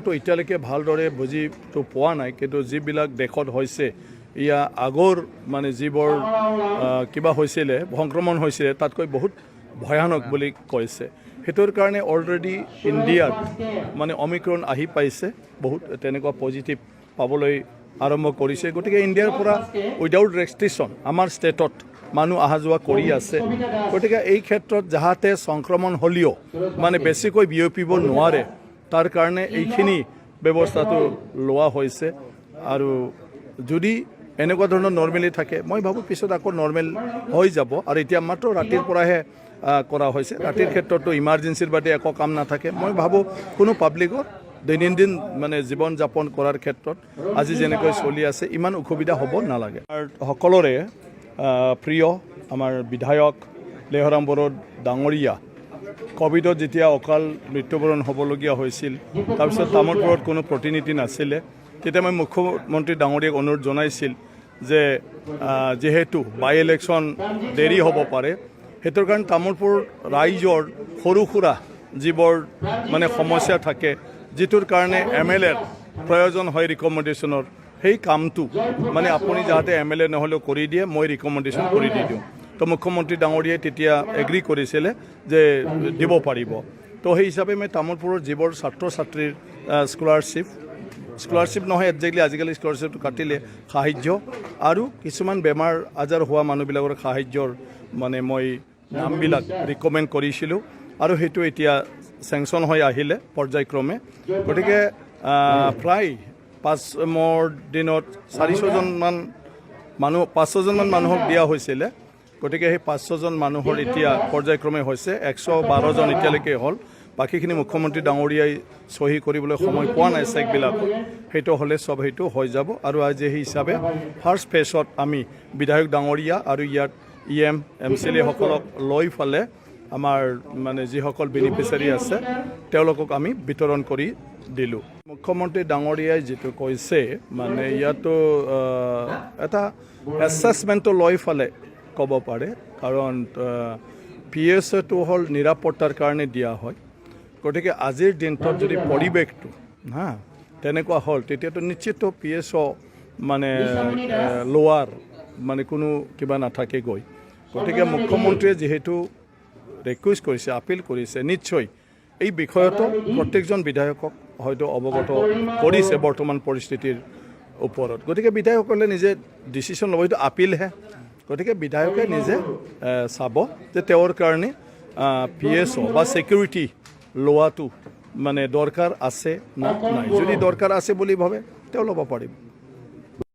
তো এতিয়ালৈকে ভালদৰে বুজিটো পোৱা নাই, কিন্তু যিবিলাক দেশত হৈছে ইয়া আগৰ মানে যিবোৰ কিবা হৈছিলে সংক্ৰমণ হৈছিলে তাতকৈ বহুত ভয়ানক বুলি কৈছে। সেইটোৰ কাৰণে অলৰেডি ইণ্ডিয়াত মানে অমিক্ৰণ আহি পাইছে, বহুত তেনেকুৱা পজিটিভ পাবলৈ আৰম্ভ কৰিছে। গতিকে ইণ্ডিয়াৰ পৰা উইদাউট ৰেষ্ট্ৰিকশ্যন আমাৰ ষ্টেটত মানুহ অহা যোৱা কৰি আছে। গতিকে এই ক্ষেত্ৰত যাহাতে সংক্ৰমণ হ'লেও মানে বেছিকৈ বিয়পিব নোৱাৰে তাৰ কাৰণে এইখিনি ব্যৱস্থাটো লোৱা হৈছে। আৰু যদি এনেকুৱা ধৰণৰ নৰ্মেলি থাকে মই ভাবোঁ পিছত আকৌ নৰ্মেল হৈ যাব। আৰু এতিয়া মাত্ৰ ৰাতিৰ পৰাহে কৰা হৈছে, ৰাতিৰ ক্ষেত্ৰতো ইমাৰ্জেঞ্চিৰ বাদে একো কাম নাথাকে। মই ভাবোঁ কোনো পাব্লিকৰ দৈনন্দিন মানে জীৱন যাপন কৰাৰ ক্ষেত্ৰত আজি যেনেকৈ চলি আছে ইমান অসুবিধা হ'ব নালাগে। সকলোৰে প্ৰিয় আমাৰ বিধায়ক লেহৰাম বড়ো ডাঙৰীয়া ক'ভিডত যেতিয়া অকাল মৃত্যুবৰণ হ'বলগীয়া হৈছিল, তাৰপিছত তামোলপুৰত কোনো প্ৰতিনিধি নাছিলে, তেতিয়া মই মুখ্যমন্ত্ৰী ডাঙৰীয়াক অনুৰোধ জনাইছিল যে যিহেতু বাই ইলেকশ্যন দেৰি হ'ব পাৰে, সেইটোৰ কাৰণে তামোলপুৰ ৰাইজৰ সৰু সুৰা যিবোৰ মানে সমস্যা থাকে, যিটোৰ কাৰণে MLAৰ প্ৰয়োজন হয় ৰিকমেণ্ডেশ্যনৰ, সেই কামটো মানে আপুনি যাতে MLA নহ'লেও কৰি দিয়ে, মই ৰিকমেণ্ডেশ্যন কৰি দি দিওঁ। তো মুখ্যমন্ত্ৰী ডাঙৰীয়াই তেতিয়া এগ্ৰী কৰিছিলে যে দিব পাৰিব। তো সেই হিচাপে মই তামোলপুৰৰ যিবোৰ ছাত্ৰ ছাত্ৰীৰ স্কলাৰশ্বিপ নহয় একজেক্টলি আজিকালি স্কলাৰশ্বিপটো কাটিলে সাহায্য আৰু কিছুমান বেমাৰ আজাৰ হোৱা মানুহবিলাকৰ সাহায্যৰ মানে মই নামবিলাক ৰিকমেণ্ড কৰিছিলোঁ আৰু সেইটো এতিয়া চেংচন হৈ আহিলে পৰ্যায়ক্ৰমে। গতিকে প্ৰায় 5 দিনত 400জনমান মানুহ 500জনমান মানুহক দিয়া হৈছিলে। গতিকে সেই 500জন মানুহৰ এতিয়া পৰ্যায়ক্ৰমে হৈছে 112জন এতিয়ালৈকে হ'ল। বাকীখিনি মুখ্যমন্ত্ৰী ডাঙৰীয়াই চহী কৰিবলৈ সময় পোৱা নাই চেকবিলাকত, সেইটো হ'লে চব সেইটো হৈ যাব। আৰু আজি সেই হিচাপে ফাৰ্ষ্ট ফেজত আমি বিধায়ক ডাঙৰীয়া আৰু ইয়াত EM MCLA সকলক লৈ ফালে আমাৰ মানে যিসকল বেনিফিচিয়াৰী আছে তেওঁলোকক আমি বিতৰণ কৰি দিলোঁ। মুখ্যমন্ত্ৰী ডাঙৰীয়াই যিটো কৈছে মানে ইয়াতো এটা এছেছমেণ্টটো লৈ ফালে ক'ব পাৰে, কাৰণ PSOটো হ'ল নিৰাপত্তাৰ কাৰণে দিয়া হয়। গতিকে আজিৰ দিনটোত যদি পৰিৱেশটো তেনেকুৱা হ'ল তেতিয়াতো নিশ্চিত PSO মানে লোৱাৰ মানে কোনো কিবা নাথাকে গৈ। গতিকে মুখ্যমন্ত্ৰীয়ে যিহেতু ৰিকুৱেষ্ট কৰিছে, আপিল কৰিছে, নিশ্চয় এই বিষয়তো প্ৰত্যেকজন বিধায়কক হয়তো অৱগত কৰিছে বৰ্তমান পৰিস্থিতিৰ ওপৰত। গতিকে বিধায়কসকলে নিজে ডিচিশ্যন ল'ব, এইটো আপিলহে। গতিকে বিধায়কে নিজে চাব যে তেওঁৰ কাৰণে PSO বা ছিকিউৰিটি লোৱাটো মানে দৰকাৰ আছে না নাই। যদি দৰকাৰ আছে বুলি ভাবে তেওঁ ল'ব পাৰিব।